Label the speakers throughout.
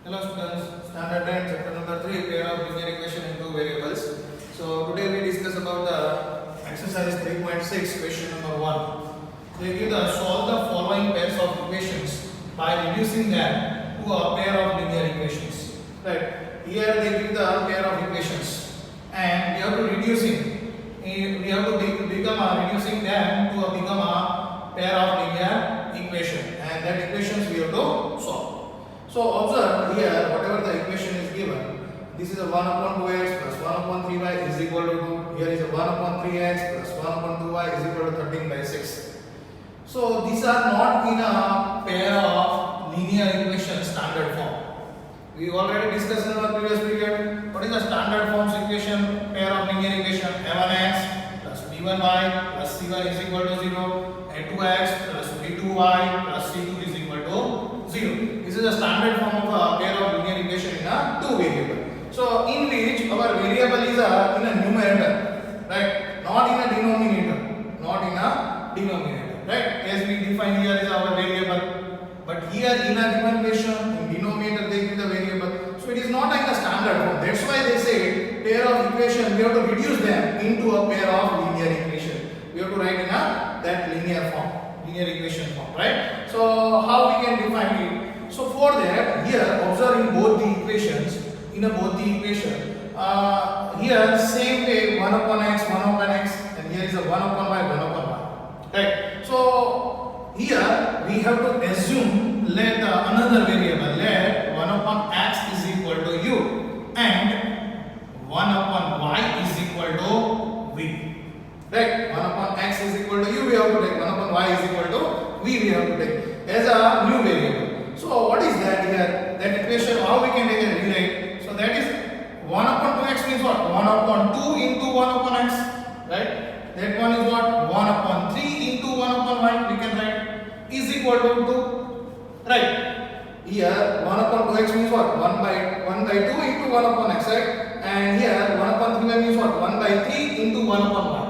Speaker 1: Hello students, standard 10, chapter number 3, pair of linear equation in two variables. So today we discuss about the exercise 3.6, question number 1. They give the solve the following pairs of equations by reducing them to a pair of linear equations. Right? Here they give the pair of equations and we have to reducing. We have to reducing them to become a pair of linear equation, and that equations we have to solve. So observe here, whatever the equation is given, this is a 1 upon 2x plus 1 upon 3y is equal to 2. Here is a 1 upon 3x plus 1 upon 2y is equal to 13 by 6. So these are not in a pair of linear equation standard form. We already discussed in our previous period. What is the standard forms equation, pair of linear equation? a1x plus b1y plus c1 is equal to 0, a2x plus b2y plus c2 is equal to 0. This is a standard form of a pair of linear equation in a two variable. So in which our variable is in a numerator, right? Not in a denominator. Not in a denominator, right? As we define here is our variable. But here in a given question, in denominator they give the variable. So it is not like a standard form. That's why they say pair of equation, we have to reduce them into a pair of linear equation. We have to write in a that linear form, linear equation form, right? So how we can define it? So for that, here observing both the equations, in both the equation, here same way 1 upon x, and here is a 1 upon y, 1 upon y. Right? So here we have to assume let another variable, let 1 upon x is equal to u and 1 upon y is equal to v. Right? 1 upon x is equal to u, we have to take 1 upon y is equal to v, we have to take as a new variable. So what is that here? That equation, how we can take a rewrite? So that is 1 upon 2x means what? 1 upon 2 into 1 upon x, right? That one is what? 1 upon 3 into 1 upon y, we can write is equal to 2, right? Here 1 upon 2x means what? 1 by 2 into 1 upon x, right? And here 1 upon 3y means what? 1 by 3 into 1 upon y.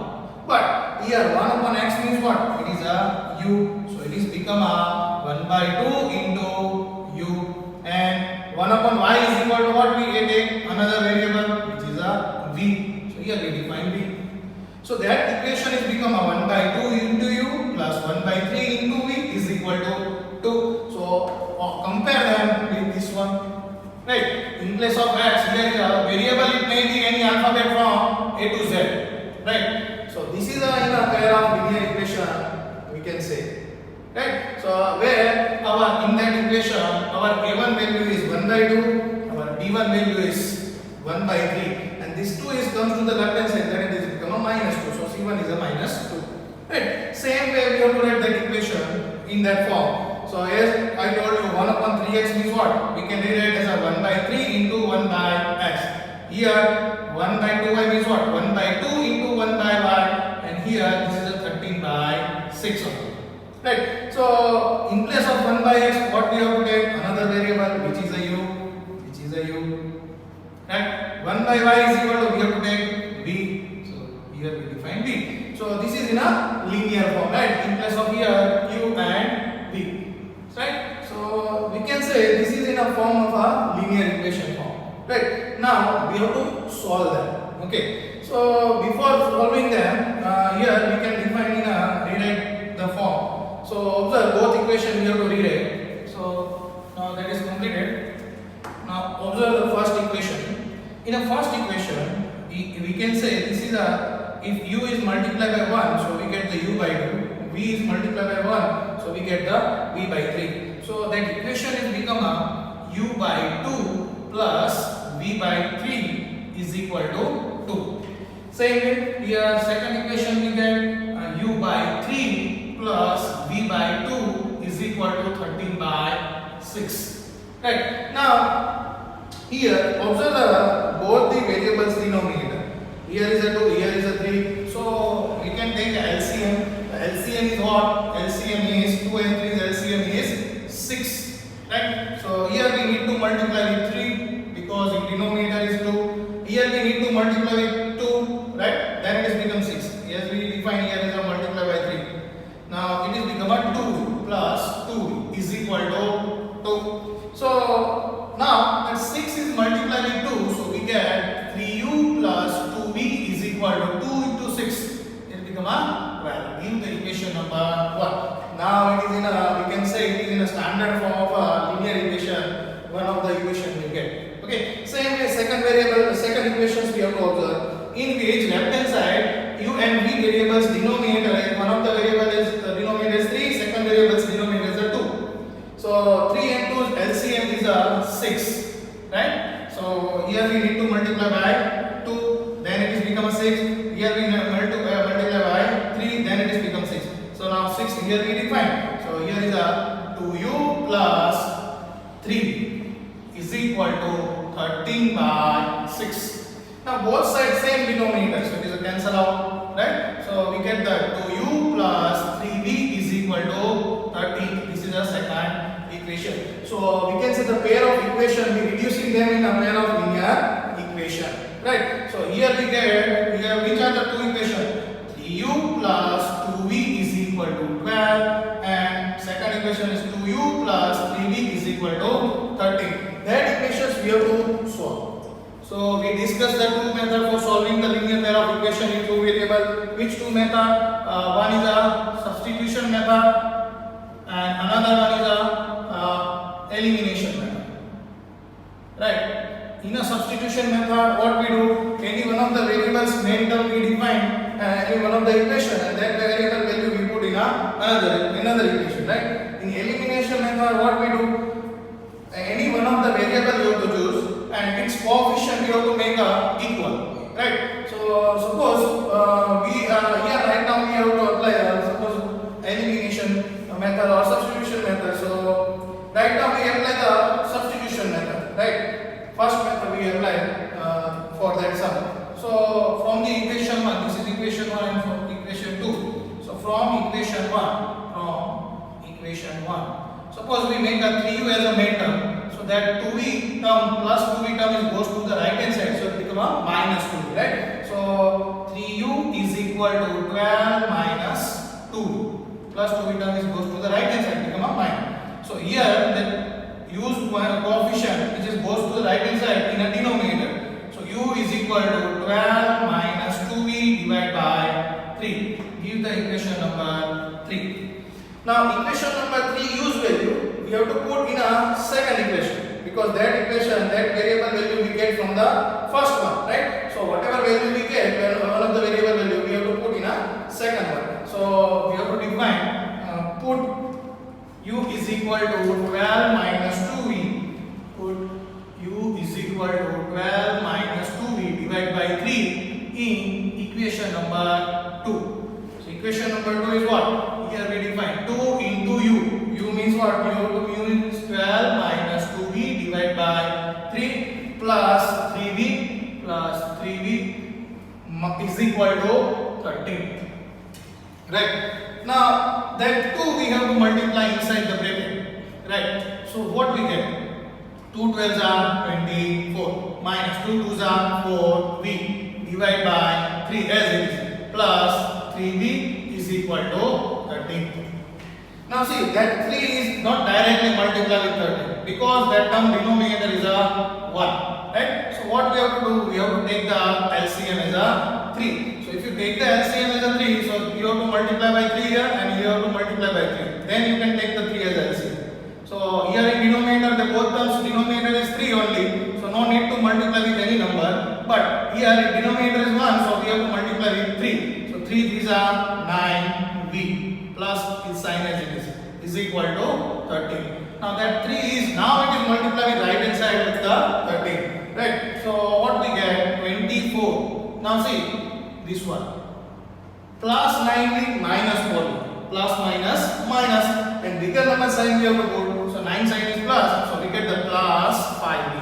Speaker 1: But here 1 upon x means what? It is a u. So it is become a 1 by 2 into u, and 1 upon y is equal to what? We take another variable which is a v. So here we define v. So that equation is become a 1 by 2 into u plus 1 by 3 into v is equal to 2. So compare them with this one. Right? In place of x, here is a variable, it may be any alphabet from a to z. Right? So this is in a pair of linear equation, we can say. Right? So where our in that equation our a1 value is 1 by 2, our b1 value is 1 by 3, and this 2 is comes to the left hand side, that it is become a minus 2. So c1 is a minus 2. Right? Same way we have to write that equation in that form. So as I told you, 1 upon 3x means what? We can rewrite as a 1 by 3 into 1 by x. Here 1 by 2y means what? 1 by 2 into 1 by y, and here this is a 13 by 6 only. Right? So in place of 1 by x, what we have to take? Another variable which is a u. Right? 1 by y is equal to, we have to take v. So here we define v. So this is in a linear form, right? In place of here u and v. Right? So we can say this is in a form of a linear equation form. Right? Now we have to solve them. Okay. So before solving them, here we can define in a rewrite the form. So observe both equations we have to rewrite. So now that is completed. Now observe the first equation. In a first equation, we can say this is a, if u is multiplied by 1, so we get the u by 2. V is multiplied by 1, so we get the v by 3. So that equation is become a u by 2 plus v by 3 is equal to 2. Same way here second equation we get u by 3 plus v by 2 is equal to 13 by 6. Right? Now here observe both the variables denominator. Here is a 2, here is a 3. So we can take LCM. The LCM is what? LCM is 2 and 3 LCM is 6. Right? So here we need to multiply with 3 because in denominator is 2. Here we need to multiply with 2, right? Then it is become 6. Yes, we define here is a multiply by 3. Now it is become a 2 plus 2 is equal to 2. So now that 6 is multiplied with 2, so we get 3u plus 2v is equal to 2 into 6. It become a 12. Give the equation number 1. Now it is in a, we can say it is in a standard form of a linear equation. One of the equation we get. Okay. Same way second variable, second equations we have to observe. In which left hand side u and v variables denominator, one of the variable is denominator is 3, second variable's denominator is 2. So 3 and 2 LCM is a 6, right? So here we need to multiply by 2, then it is become a 6. Here we multiply by 3, then it is become 6. So now 6 here we define. So here is a 2u plus 3 is equal to 13 by 6. Now both sides same denominator, so it is a cancel out, right? So we get the 2u plus 3v is equal to 13. This is the second equation. So we can say the pair of equation, we reducing them in a pair of linear equation, right? So here we have which are the two equations? 3u plus 2v is equal to 12, and second equation is 2u plus 3v is equal to 13. That equations we have to solve. So we discussed the two methods for solving the linear pair of equation in two variable. Which two method? One is a substitution method and another one is a elimination method. Right? In a substitution method, what we do? Any one of the variables main term we define any one of the equation, and that variable value we put in another equation. Right? In elimination method, what we do? Any one of the variable you have to choose, and its coefficient you have to make equal, right? So suppose we here right now we have to apply suppose elimination method or substitution method. So right now we apply the substitution method, right? First method we apply for that sum. So from the equation 1, this is equation 1 and from equation 2. So from equation 1, suppose we make a 3u as a main term, so that 2v term plus 2v term goes to the right hand side, so it becomes a minus 2v, right? So 3u is equal to 12 minus 2 plus 2v term goes to the right hand side, become a minus. So here the use coefficient which goes to the right hand side in a denominator. So u is equal to 12 minus 2v divided by 3. Give the equation number 3. Now equation number 3 use value we have to put in a second equation, because that equation, that variable value we get from the first one, right? So whatever value we get, one of the variable value we have to put in a second one. So we have to define put u is equal to 12 minus 2v, put u is equal to 12 minus 2v divided by 3 in equation number 2. Equation number 2 is what? Here we define 2 into u. U means what? U means 12 minus 2v divided by 3 plus 3v is equal to 13. Right? Now that 2 we have to multiply inside the bracket. Right? So what we get? 2 12s are 24 minus 2 2s are 4v divided by 3 as it is plus 3v is equal to 13. Now see, that 3 is not directly multiplied with 13 because that term denominator is a 1, right? So what we have to do? We have to take the LCM as a 3. So if you take the LCM as a 3, so you have to multiply by 3 here and you have to multiply by 3. Then you can take the 3 as LCM. So here in denominator, the both terms denominator is 3 only. So no need to multiply with any number. But here in denominator is 1, so we have to multiply with 3. So 3 these are 9v plus its sign as it is equal to 13. Now that 3 is now it is multiplied with right hand side with the 13. Right? So what we get? 24. Now see this one. Plus 9v minus 4v. Plus minus minus. And bigger number sign we have to put. So 9 sign is plus. So we get the plus 5v.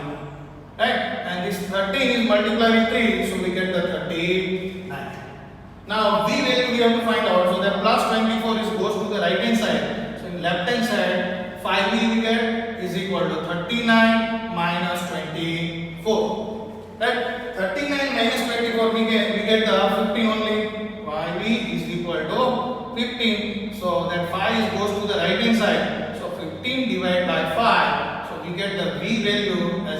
Speaker 1: Right? And this 13 is multiplied with 3. So we get the 39. Now v value we have to find out. So that plus 24 is goes to the right hand side. So in left hand side 5v we get is equal to 39 minus 24. Right? 39 minus 24 we get the 15 only. 5v is equal to 15. So that 5 goes to the right hand side. So 15 divided by 5. So we get the v value as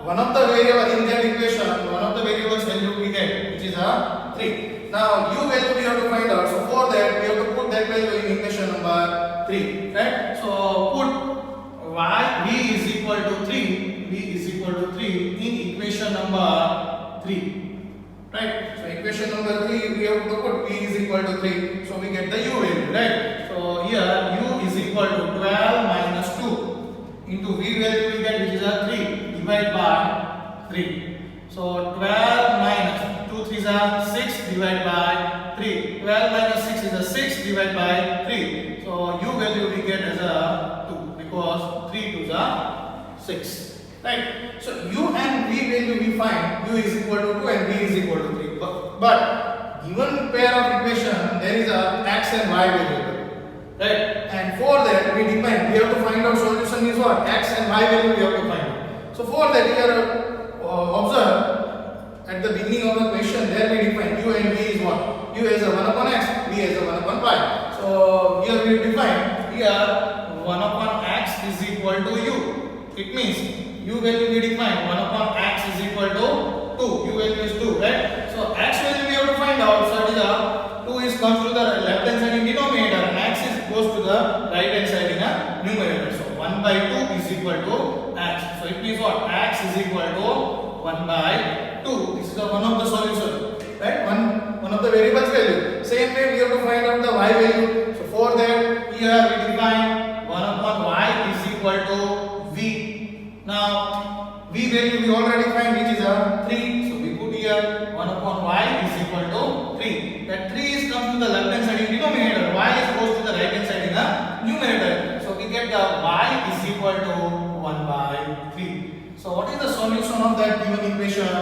Speaker 1: one of the variable in that equation, one of the variables value we get, which is a 3. Now u value we have to find out. So for that we have to put that value in equation number 3, right? So put v is equal to 3 in equation number 3, right? So equation number 3 we have to put v is equal to 3, so we get the u value, right? So here u is equal to 12 minus 2 into v value we get, which is a 3, divide by 3. So 12 minus 2 3s are 6, divide by 3. 12 minus 6 is a 6, divide by 3. So u value we get as a 2, because 3 2s are 6, right? So u and v value we find, u is equal to 2 and v is equal to 3. But given pair of equation there is a x and y variable, right? And for that we have to find out solution is what? X and y value we have to find out. So for that here observe at the beginning of the question there we define u and v is what? U as a 1 upon x, v as a 1 upon y. So here we define here 1 upon x is equal to u. It means u value we define 1 upon x is equal to 2. U value is 2, right? So x value we have to find out. So it is 2 is comes to the left hand side in denominator and x is goes to the right hand side in a numerator. So 1 by 2 is equal to x. So it means what? X is equal to 1 by 2. This is one of the solution, right? One of the variables value. Same way we have to find out the y value. So for that here we define 1 upon y is equal to v. Now v value we already find, which is a 3. So we put here 1 upon y is equal to 3. That 3 is comes to the left hand side in denominator. Y is goes to the right hand side in the numerator. So we get the y is equal to 1 by 3. So what is the solution of that given equation?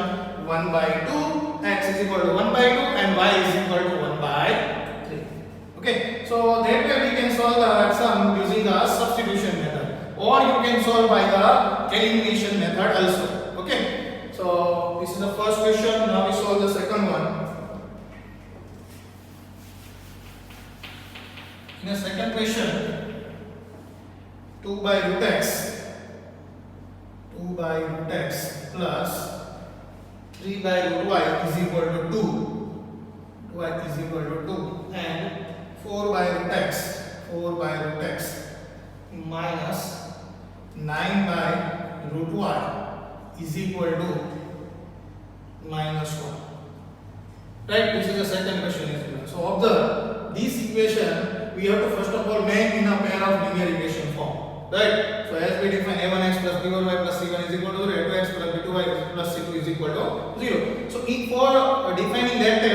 Speaker 1: 1 by 2, x is equal to 1 by 2 and y is equal to 1 by 3. Okay, so that way we can solve the sum using the substitution method, or you can solve by the elimination method also. Okay, so this is the first question. Now we solve the second one. In the second question, 2 by root x plus 3 by root y is equal to 2. Y is equal to 2 and 4 by root x minus 9 by root y is equal to minus 1. Right? This is the second question is given. So observe this equation we have to first of all make in a pair of linear equation form. Right? So as we define a1x plus b1y plus c1 is equal to 0, a2x plus b2y plus c2 is equal to 0. So for defining that way,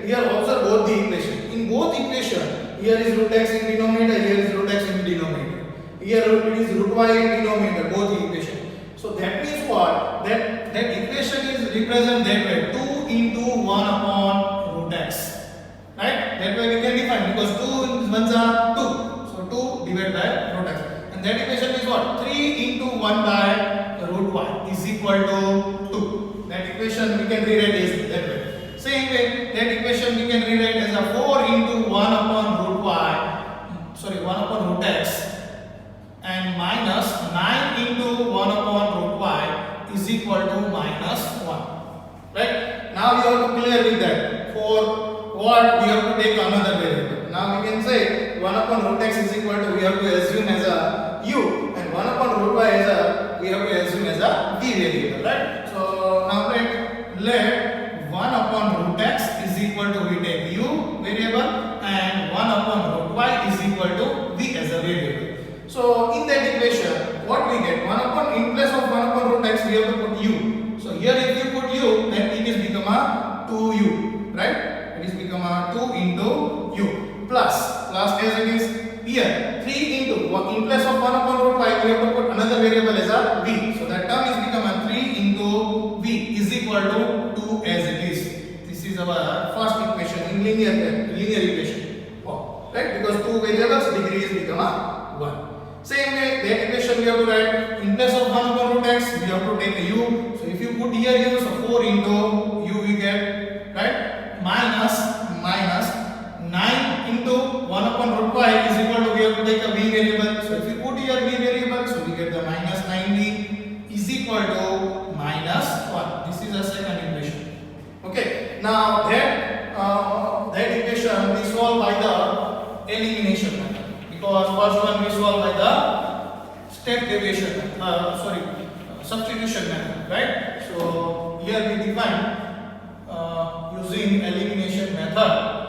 Speaker 1: here observe both the equation. In both equation, here is root x in denominator, here is root x in denominator. Here it is root y in denominator, both the equation. So that means what? That equation is represent that way, 2 into 1 upon root x. Right? That way we can define, because 2 ones are 2. So 2 divided by root x. And that equation is what? 3 into 1 by root y is equal to 2. That equation we can rewrite as that way. Same way, that equation we can rewrite as a 4 into 1 upon root x and minus 9 into 1 upon root y is equal to minus 1. Right? Now we have to clear with that. For what we have to take another variable. Now we can say 1 upon root x is equal to, we have to assume as a u, and 1 upon root y as a, we have to assume as a v variable, right? So now let 1 upon root x is equal to, we take u variable, and 1 upon root y is equal to v as a variable. So in that equation what we get? 1 upon, in place of 1 upon root x we have to put u. So here if you put u, then it is become a 2u, right? It is become a 2 into u plus as it is here 3 into, in place of 1 upon root y we have to put another variable as a v. So that term is become a 3 into v is equal to 2 as it is. This is our first equation in linear equation. Right? Because 2 variables, degree is become a 1. Same way, that equation we have to write, in place of 1 upon root x we have to take a u. So if you put here u, so 4 into u we get, right? Minus 9 into 1 upon root y is equal to, we have to take a v variable. So if you put here v variable, so we get the minus 90 is equal to Now that equation we solve by the elimination method, because first one we solve by the step deviation substitution method, right? So here we define using elimination method.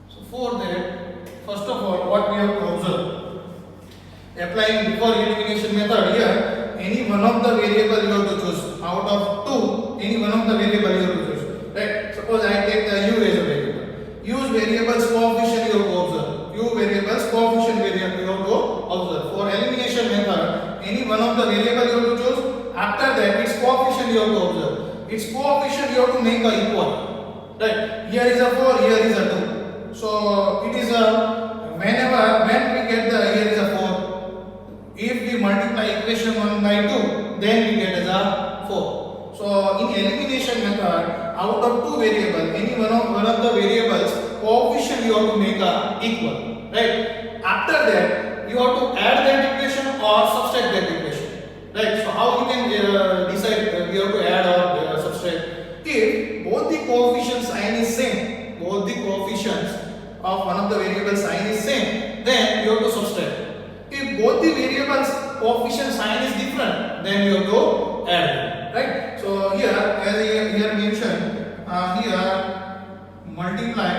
Speaker 1: So for that, first of all, what we have to observe, applying before elimination method, here any one of the variable you have to choose out of two. Any one of the variable you have to choose, right? Suppose I take the u as a variable. U's variables coefficient you have to observe. U variables coefficient variable you have to observe. For elimination method, any one of the variable you have to choose. After that, its coefficient you have to observe. Its coefficient you have to make a equal, right? Here is a 4, here is a 2. So it is a when we get the here is a 4. If we multiply equation 1 by 2, then we get as a 4. So in elimination method, out of two variables, any one of the variables coefficient you have to make a equal, right? After that, you have to add that equation or subtract that equation, right? So how you can decide we have to add or subtract? If both the coefficient sign is same, both the coefficients of one of the variable sign is same, then you have to subtract. If both the variables coefficient sign is different, then you have to add them, right? So here, as here mentioned, here multiply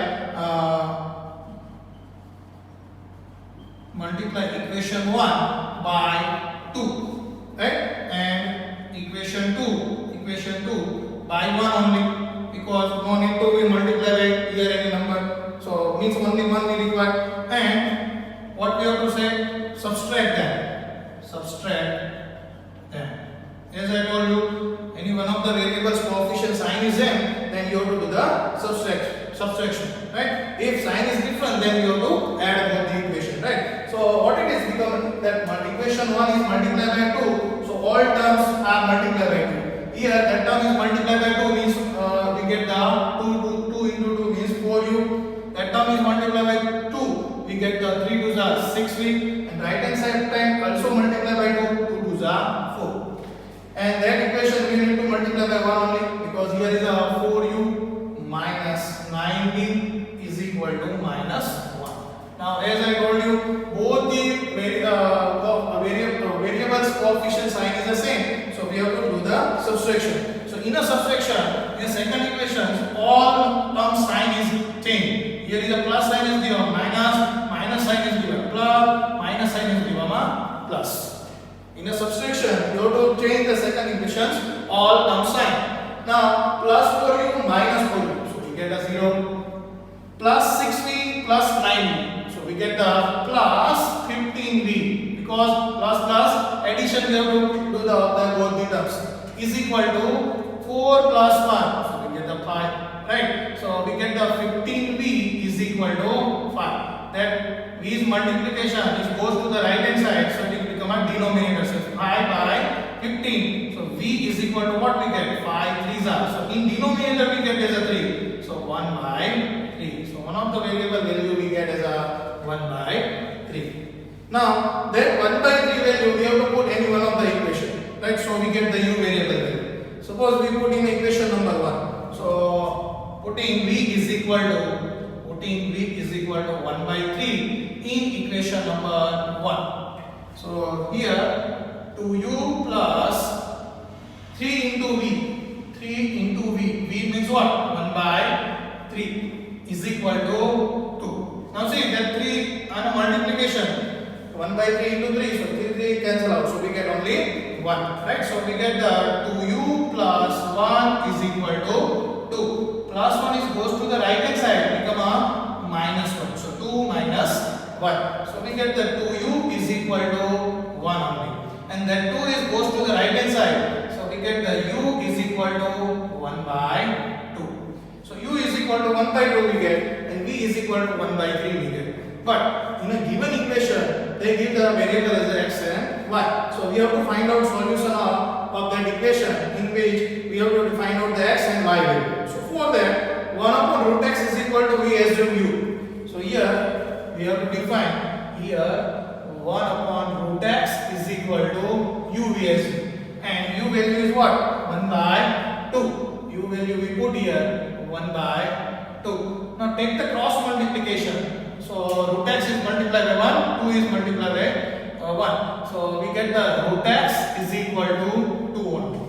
Speaker 1: equation 1 by 2, right? And equation 2 by 1 only, because no need to be multiplied by here any number. So means only 1 we require. And what we have to say? Subtract them. As I told you, any one of the variables coefficient sign is same, then you have to do the subtraction, right? If sign is different, then you have to add both the equation, right? So what it is become that equation 1 is multiplied by 2, so all terms are multiplied by 2. Here that term is multiplied by 2 means we get the 2 into 2 means 4u. That term is multiplied by 2, we get the 3 2s are 6v, and right hand side time also multiply by 2, 2 2s are 4. And that equation we need to multiply by 1 only, because here is a 4u minus 9v is equal to minus 1. Now as I told you, both the variables coefficient sign is the same, so we have to do the subtraction. So in a subtraction, in second equation, all term sign is changed. Here is a plus sign is given, minus sign is given, minus sign is given, plus. In a subtraction, you have to change the second equations, all term sign. Now plus 4u minus 4u, so we get a 0. Plus 6v plus 9v, so we get the plus 15v, because plus addition we have to do both the terms, is equal to 4 plus 1, so we get the 5, right? So we get the 15v is equal to 5. That v's multiplication goes to the right hand side, so it will become a denominator. So 5 by 15. So v is equal to what we get? 5 3s are. So in denominator we get as a 3. So 1 by 3. So one of the variable value we get as a 1 by 3. Now that 1 by 3 value we have to put any one of the equation, right? So we get the u variable value. Suppose we put in equation number 1. So putting v is equal to 1 by 3 in equation number 1. So here 2u plus 3 into v means what? 1 by 3 is equal to 2. Now see that 3 on a multiplication, 1 by 3 into 3, so 3 cancel out, so we get only 1, right? So we get the 2u plus 1 is equal to 2. Plus 1 is goes to the right hand side, become a minus 1. So 2 minus 1. So we get the 2u is equal to 1 only. And that 2 is goes to the right hand side. So we get the u is equal to 1 by 2. So u is equal to 1 by 2 we get, and v is equal to 1 by 3 we get. But in a given equation, they give the variable as x and y. So we have to find out solution of that equation, in which we have to find out the x and y value. So for that, 1 upon root x is equal to v assume u. So here we have to define, here 1 upon root x is equal to u v assume. And u value is what? 1 1 by 2. U value we put here 1 by 2. Now take the cross multiplication. So root x is multiplied by 1, 2 is multiplied by 1. So we get the root x is equal to 2 only.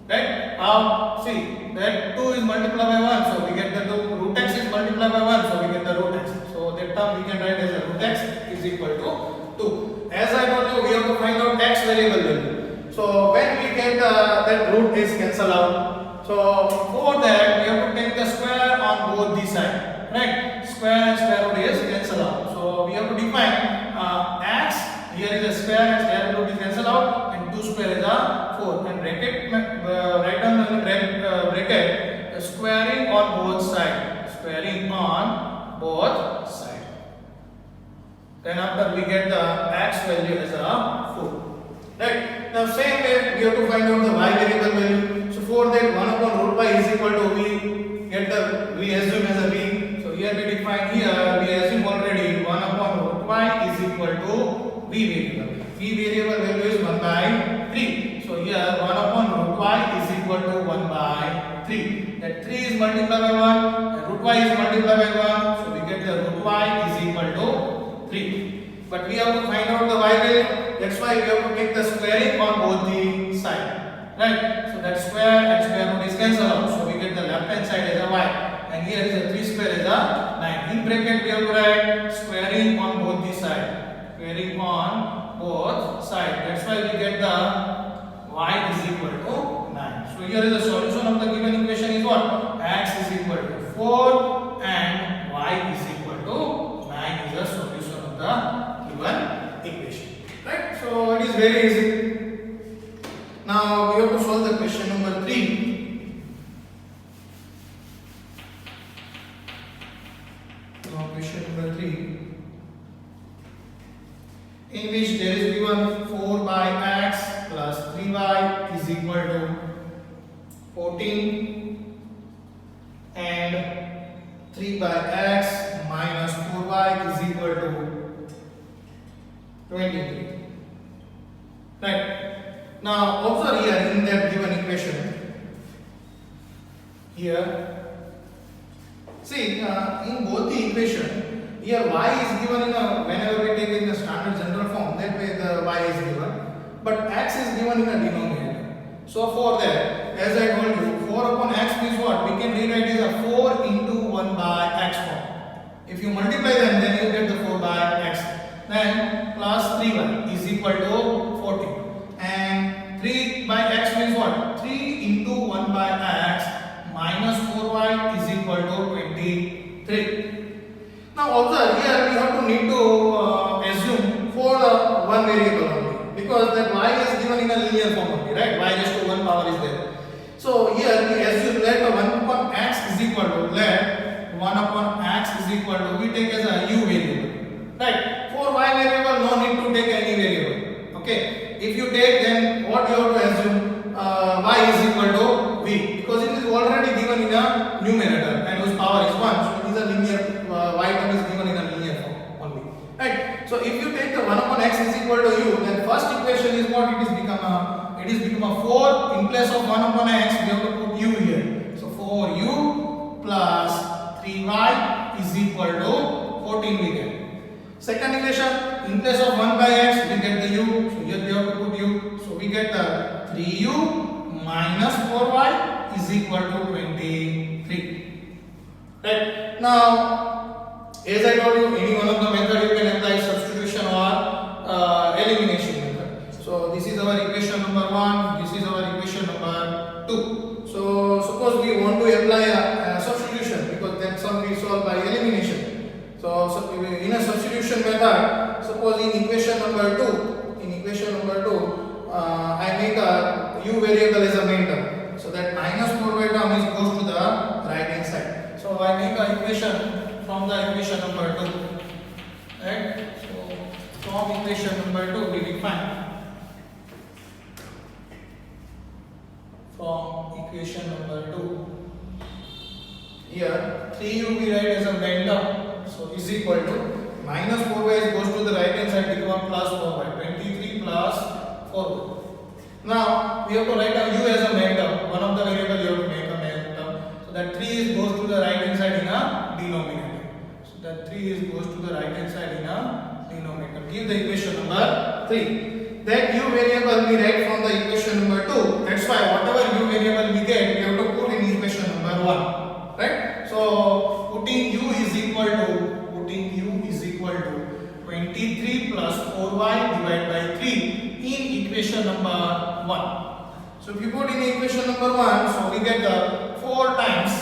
Speaker 1: Right? Now see that 2 is multiplied by 1, so we get the 2. Root x is multiplied by 1, so we get the root x. So that term we can write as a root x is equal to 2. As I told you, we have to find out x variable value. So when we get that root is cancelled out. So for that we have to take the square on both the sides. Right? Square and square root is cancelled out. So we have to define x. Here is a square and square root is cancelled out, and 2 square is a 4. And bracket write down the bracket squaring on both sides. Squaring on both sides. Then after we get the x value as a 4. Right? Now same way we have to find out the y variable value. So for that 1 upon root y is equal to we assume as a v. So here we define here we assume already 1 upon root y is equal to v variable. V variable value is 1 by 3. So here 1 upon root y is equal to 1 by 3. That 3 is multiplied by 1 and root y is multiplied by 1. So we get the root y is equal to 3. But we have to find out the y value. That's why we have to take the squaring on both the sides. Right? So that square and square root is cancelled out. So we get the left hand side as a y. And here is a 3 square is a 9. In bracket we have to write squaring on both the sides. Squaring on both sides. That's why we get the y is equal to 9. So here is the solution of the given equation is what? X is equal to 4 and y is equal to 9 is the solution of the given equation. Right? So it is very easy. Now we have to solve the question number 3. Now question number 3. In which there is given 4 by x plus 3y is equal to 14 and 3 by x minus 4y is equal to 23. Right. Now observe here in that given equation. Here, see in both the equation, here y is given in a whenever we take in the standard general form, that way the y is given, but x is given in a denominator. So for that, as I told you, 4 upon x means what? We can rewrite it as a 4 into 1 by x form. If you multiply them, then you get the 4 by x. Then plus 3y is equal to 14. And 3 by x means what? 3 into 1 by x minus 4y is equal to 23. Now observe here we have to need to assume for the one variable only, because that y is given in a linear form only, right? Y raised to 1 power is there. So here we assume let 1 upon x is equal to let 1 upon x is equal to we take as a u variable, right? For y variable no need to take any variable. Okay. If you take, then what you have to assume y is equal to v, because it is already given in a numerator and whose power is 1. So it is a linear y term is given in a linear form only. Right. So if you take the 1 upon x is equal to u, then first equation is what? It is become a 4. In place of 1 upon x we have to put u here. So 4u plus 3y is equal to 14 we get. Second equation, in place of 1 by x we get the u, so here we have to put u, so we get the 3u minus 4y is equal to 23. Right. Now as I told you, any one of the method you can apply substitution or elimination method. So this is our equation number 1, this is our equation number 2. So suppose we want to apply a substitution, because that sum we solve by elimination. So in a substitution method, suppose in equation number 2, I make a u variable as a main term. So that minus 4y term is goes to the right hand side. So I make a equation from the equation number 2. Right? So from equation number 2 we define from equation number 2. Here 3u we write as a main term. So is equal to minus 4y goes to the right hand side, become plus 4y, 23 plus 4y. Now we have to write a u as a main term. 1 of the variable you have to make a main term. So that 3 goes to the right hand side in a denominator. So that 3 goes to the right hand side in a denominator. Give the equation number 3. That u variable we write from the equation number 2. That's why whatever u variable we get, we have to put in equation number 1. Right? So putting u is equal to 23 plus 4y divided by 3 in equation number 1. So if you put in equation number 1, so we get the 4 times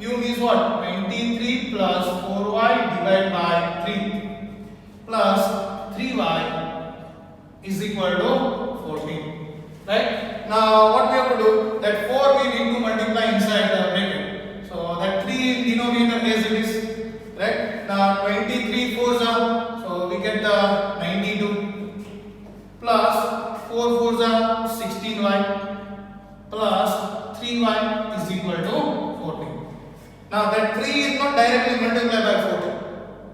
Speaker 1: u means what? 23 plus 4y divided by 3 plus 3y is equal to 14. Right? Now what we have to do? That 4 we need to multiply inside the bracket. So that 3 in denominator as it is. Right? Now 23 4s are, so we get the 92 plus 4 4s are 16y plus 3y is equal to 14. Now that 3 is not directly multiplied by 14.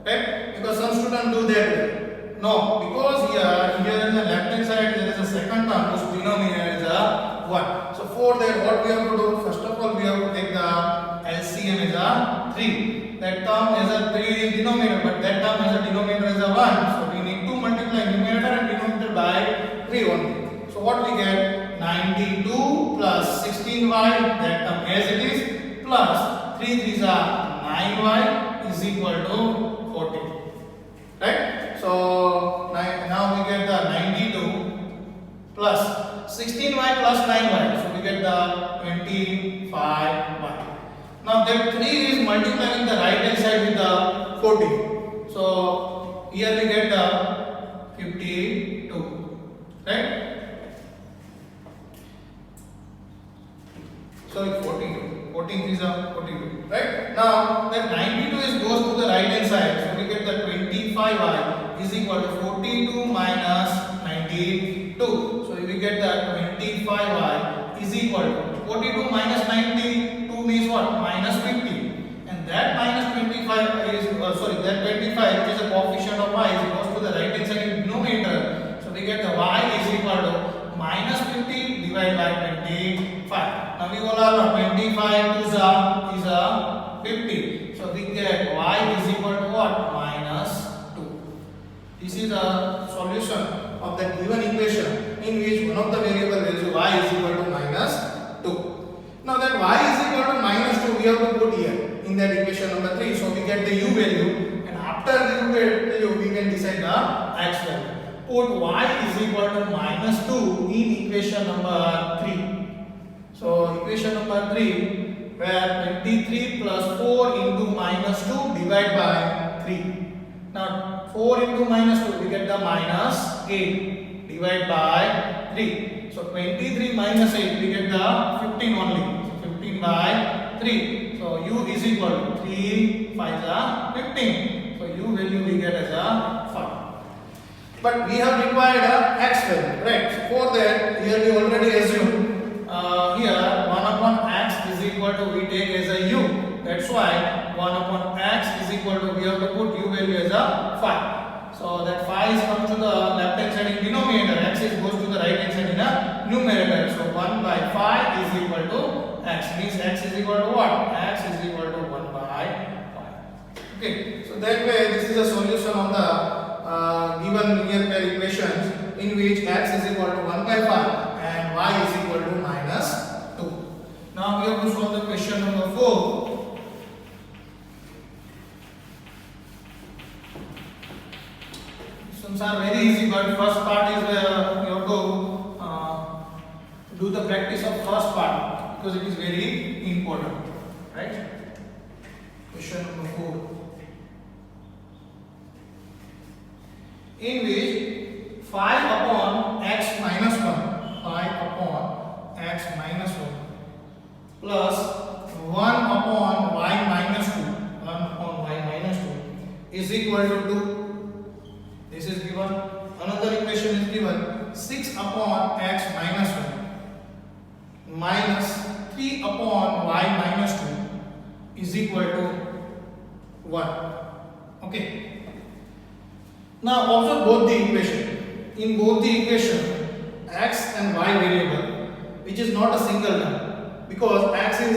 Speaker 1: Right? Because some students do that way. No, because here in the left hand side there is a second term whose denominator is a 1. So for that what we have to do? First of all we have to take the LCM as a 3. That term as a 3 is denominator, but that term as a denominator is a 1. So we need to multiply numerator and denominator by 3 only. So what we get? 92 plus 16y, that term as it is, plus 3 3s are 9y is equal to 14. Right? So now we get the 92 plus 16y plus 9y. So we get the 25y. Now that 3 is multiplying the right hand side with the 14. So here we get the 52. Right? Sorry, 42. 14 is a 42. Right? Now that 92 is goes to the right hand side. So we get the 25y is equal to 42 minus 92. So we get the 25y is equal to 42 minus 92 means what? Minus 50. And that minus 25 is that 25 which is a coefficient of y is goes to the right hand side in denominator. So we get the y is equal to minus 50 divided by 25. Now we all know 25 is a 50. So we get y is equal to what? Minus 2. This is the solution of that given equation in which one of the variable value y is equal to minus 2. Now that y is equal to minus 2 we have to put here in that equation number 3. So we get the u value, and after the u value we can decide the x value. Put y is equal to minus 2 in equation number 3. So equation number 3 where 23 plus 4 into minus 2 divided by 3. Now 4 into minus 2 we get the minus 8 divided by 3. So 23 minus 8 we get the 15 only. So 15 by 3. So u is equal to 3 5 is 15. So u value we get as a 5. But we have required a x value, right? So for that here we already assume here 1 upon x is equal to we take as a u. That's why 1 upon x is equal to we have to put u value as a 5. So that 5 is come to the left hand side in denominator, x is goes to the right hand side in a numerator. So 1 by 5 is equal to x, means x is equal to what? X is equal to 1 by 5. Okay, so that way this is a solution of the given linear pair equations in which x is equal to 1 by 5 and y is equal to minus 2. Now we have to solve the question number 4. Questions are very easy, but first part is where you have to do the practice of first part because it is very important, right? Question number 4. In which 5 upon x minus 1, 5 upon x minus 1 plus 1 upon y minus 2, 1 upon y minus 2 is equal to 2. This is given. Another equation is given 6 upon x minus 1 minus 3 upon y minus 2 is equal to 1. Okay. Now observe both the equation. In both the equation, x and y variable, which is not a single term, because x is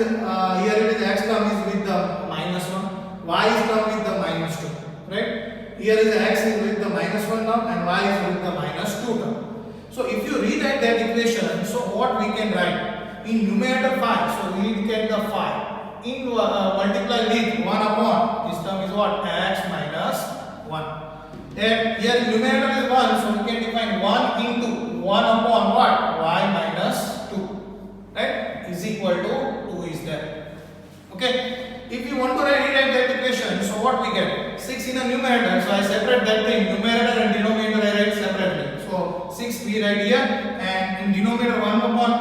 Speaker 1: here it is x term is with the -1, y is term with the -2, right? Here is x is with the -1 term and y is with the -2 term. So if you rewrite that equation, so what we can write in numerator 5, so we get the 5 in multiply with 1 upon this term is what, x minus 1. And here numerator is 1, so we can define 1 into 1 upon what, y minus 2, right, is equal to 2 is there. Okay, if you want to rewrite that equation, so what we get, 6 in a numerator, so I separate that thing, numerator and denominator I write separately. So 6 we write here, and in denominator 1 upon,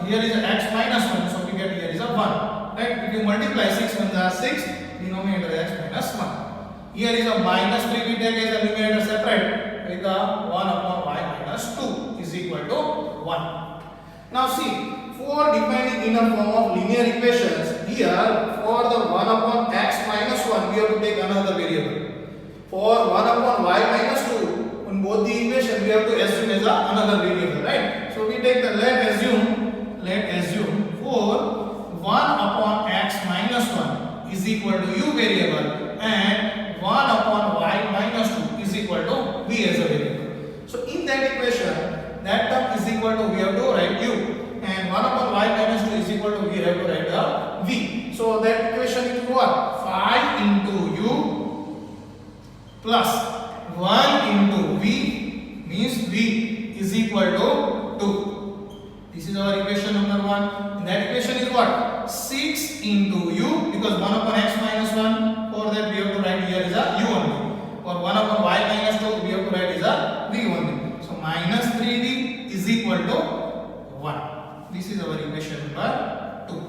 Speaker 1: here is x minus 1, so we get here is a 1, right? If you multiply 6 ones are 6, denominator x minus 1. Here is a minus 3 we take as a numerator separate with a 1 upon y minus 2 is equal to 1. Now see, for defining in a form of linear equations, here for the 1 upon x minus 1 we have to take another variable. For 1 upon y minus 2 on both the equation we have to assume as another variable, right? So we take the let assume for 1 upon x minus 1 is equal to u variable and 1 upon y minus 2 is equal to v as a variable. So in that equation, that term is equal to, we have to write u, and 1 upon y minus 2 is equal to, we have to write the v. So that equation is what, 5 into u plus 1 into v means v is equal to 2. This is our equation number 1. And that equation is what, 6 into u, because 1 upon x minus 1, for that we have to write here is a u only. For 1 upon y minus 2 we have to write is a v only. So minus 3v is equal to 1. This is our equation number 2.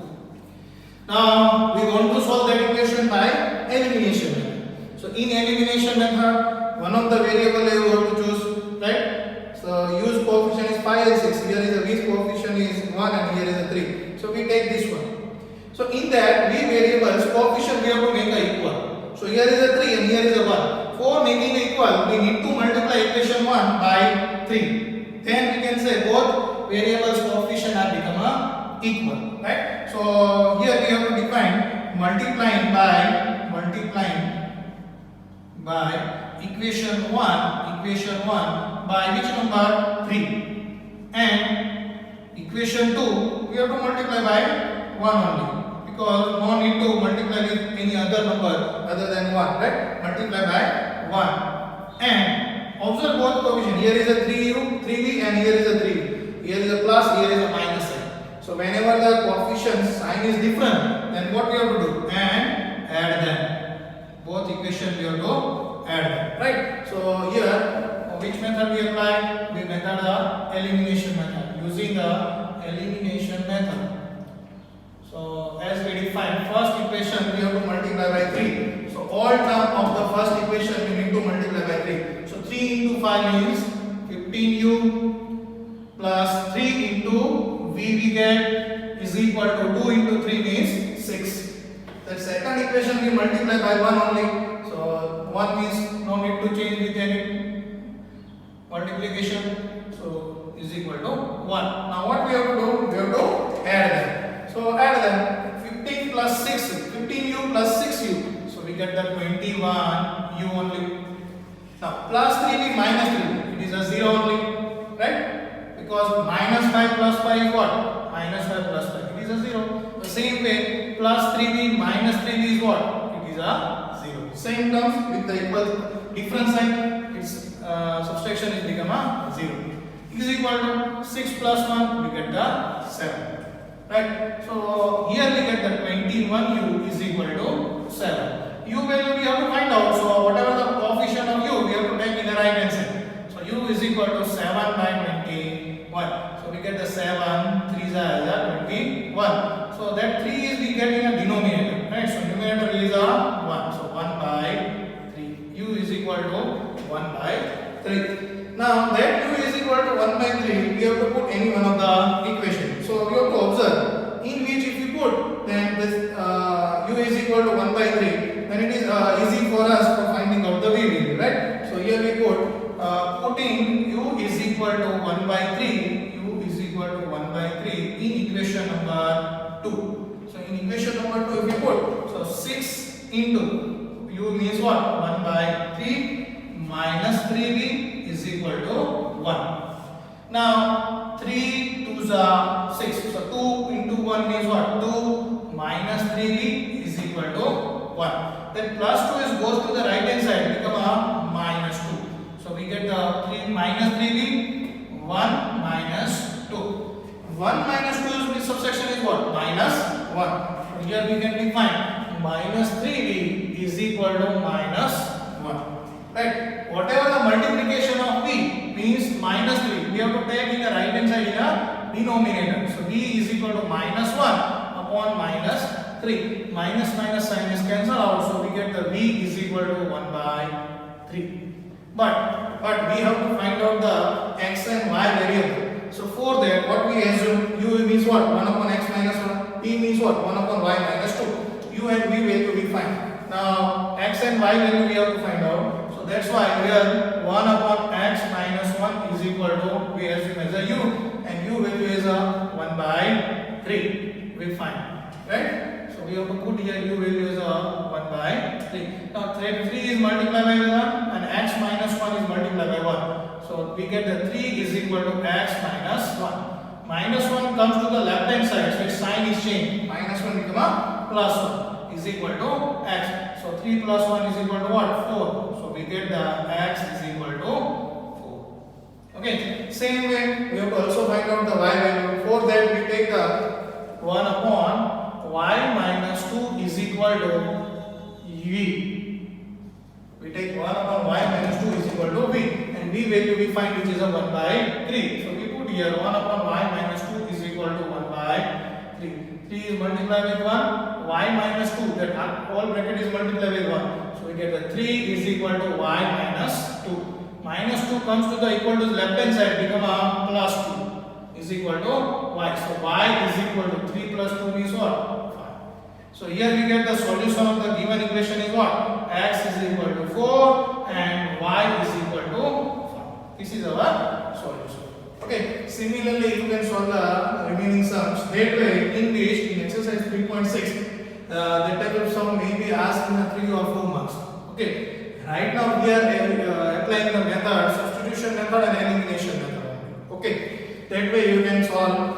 Speaker 1: Now we want to solve that equation by elimination method. So in elimination method, one of the variable you have to choose, right? So u's coefficient is 5 and 6. Here is a v's coefficient is 1 and here is a 3. So we take this one. So in that v variables coefficient we have to make a equal. So here is a 3 and here is a 1. For making it equal, we need to multiply equation 1 by 3. Then we can say both variables coefficient are become equal, right? So here we have to define multiplying by equation 1 by which number, 3, and equation 2 we have to multiply by 1 only, because no need to multiply with any other number other than 1, right? Multiply by 1 and observe both coefficient. Here is a 3v and here is a 3v. Here is a plus, here is a minus sign. So whenever the coefficient sign is different, then what we have to do, and add them. Both equation we have to add them, right? So here which method we apply? We method the elimination method, using the elimination method. So as we define first equation we have to multiply by 3. So all term of the first equation we need to multiply by 3. So 3 into 5 means 15u plus 3 into v we get is equal to 2 into 3 means 6. The second equation we multiply by 1 only. So 1 means no need to change with any multiplication. So is equal to 1. Now what we have to do? We have to add them. So add them. 15 plus 6, 15u plus 6u. So we get the 21u only. Now plus 3v minus 3v. It is a 0 only, right? Because minus 5 plus 5 is what? Minus 5 plus 5. It is a 0. The same way, plus 3v minus 3v is what? It is a 0. Same terms with the equal difference sign. Its subtraction is become a 0. Is equal to 6 plus 1. We get the 7. Right? So here we get the 21u is equal to 7. U value we have to find out. So whatever the coefficient of u, we have to take in the right hand side. So u is equal to 7 by 21. So we get the 7, 3 is 21. So that 3 is we get in a denominator, right? So numerator is a 1. So 1 by 3. U is equal to 1 by 3. Now that u is equal to 1 by 3, we have to put any one of the equation. So we have to observe in which if you put, then this u is equal to 1 by 3, then it is easy for us for finding out the v value, right? So here we put putting u is equal to 1 by 3, u is equal to 1 by 3 in equation number 2. So in equation number 2, if you put, so 6 into u means what? 1 by 3 minus 3v is equal to 1. Now 3 2s are 6. So 2 into 1 means what? 2 minus 3v is equal to 1. Then plus 2 is goes to the right hand side, become a minus 2. So we get the 3 minus 3v, 1 minus 2. 1 minus 2 is subtraction is what? Minus 1. So here we can define minus 3v is equal to minus 1. Right? Whatever the multiplication of v means minus 3, we have to take in the right hand side in a denominator. So v is equal to minus 1 upon minus 3. Minus minus sign is cancelled out, so we get the v is equal to 1 by 3. But we have to find out the x and y variable. So for that, what we assume, u means what? 1 upon x minus 1. P means what? 1 upon y minus 2. U and v value we find. Now x and y value we have to find out. So that's why here 1 upon x minus 1 is equal to, we assume as a u, and u value is a 1 by 3. We find, right? So we have to put here u value is a 1 by 3. Now 3 is multiplied by 1 and x minus 1 is multiplied by 1. So we get the 3 is equal to x minus 1. Minus 1 comes to the left hand side, so its sign is changed. Minus 1 become a plus 1 is equal to x. So 3 plus 1 is equal to what? 4. So we get the x is equal to 4. Okay. Same way we have to also find out the y value. For that we take the 1 upon y minus 2 is equal to v. We take 1 upon y minus 2 is equal to v, and v value we find which is a 1 by 3. So we put here 1 upon y minus 2 is equal to 1 by 3. 3 is multiplied with 1, y minus 2, that whole bracket is multiplied with 1. So we get the 3 is equal to y minus 2. Minus 2 comes to the equal to the left hand side, become a plus 2 is equal to y. So y is equal to 3 plus 2 means what? 5. So here we get the solution of the given equation is what? X is equal to 4 and y is equal to 5. This is our solution. Okay, similarly you can solve the remaining sums. That way in this, in exercise 3.6, that type of sum may be asked in the 3 or 4 marks. Okay, right now we are applying the method, substitution method and elimination method. Okay, that way you can solve